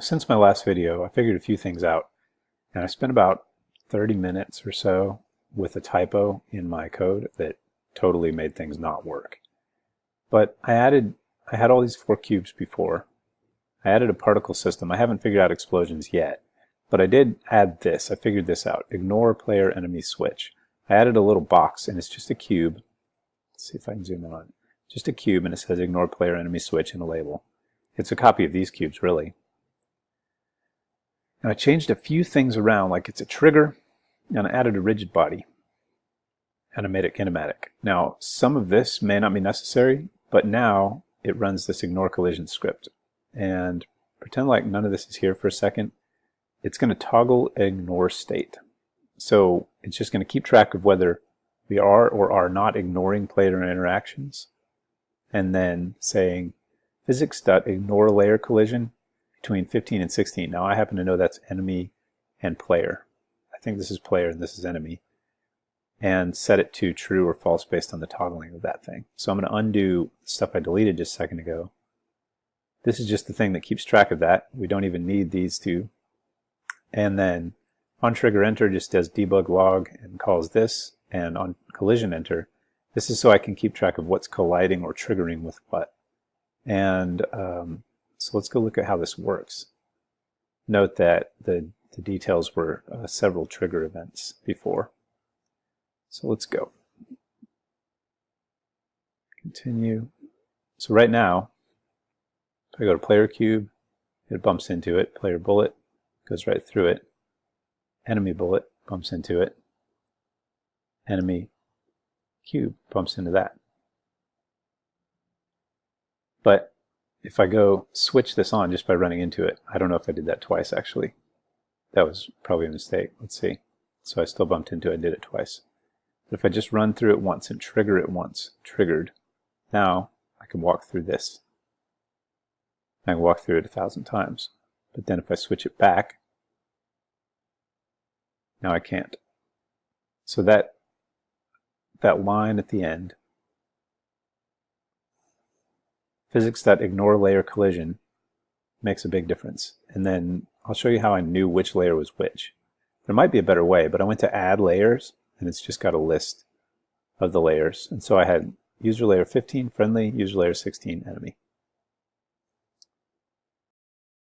Since my last video, I figured a few things out, and I spent about 30 minutes or so with a typo in my code that totally made things not work. But I had all these 4 cubes before. I added a particle system. I haven't figured out explosions yet, but I did add this. I figured this out. Ignore player enemy switch. I added a little box, and it's just a cube. Let's see if I can zoom in on it. Just a cube, and it says ignore player enemy switch and a label. It's a copy of these cubes, really. And I changed a few things around, like it's a trigger, and I added a rigid body, and I made it kinematic. Now, some of this may not be necessary, but now it runs this ignore collision script. And pretend like none of this is here for a second. It's going to toggle ignore state. So it's just going to keep track of whether we are or are not ignoring player interactions, and then saying physics.ignore layer collision between 15 and 16. Now I happen to know that's enemy and player. I think this is player and this is enemy. And set it to true or false based on the toggling of that thing. So I'm going to undo stuff I deleted just a second ago. This is just the thing that keeps track of that. We don't even need these two. And then on trigger enter just does debug log and calls this. And on collision enter, this is so I can keep track of what's colliding or triggering with what. And so let's go look at how this works. Note that the details were several trigger events before. So let's go. Continue. So right now, if I go to player cube, it bumps into it. Player bullet goes right through it. Enemy bullet bumps into it. Enemy cube bumps into that. But if I go switch this on just by running into it, I don't know if I did that twice actually. That was probably a mistake. Let's see. So I still bumped into it and did it twice. But if I just run through it once and trigger it once, triggered, now I can walk through this. I can walk through it 1,000 times. But then if I switch it back, now I can't. So that line at the end, physics.ignore layer collision, makes a big difference. And then I'll show you how I knew which layer was which. There might be a better way, but I went to add layers, and it's just got a list of the layers. And so I had user layer 15 friendly, user layer 16 enemy.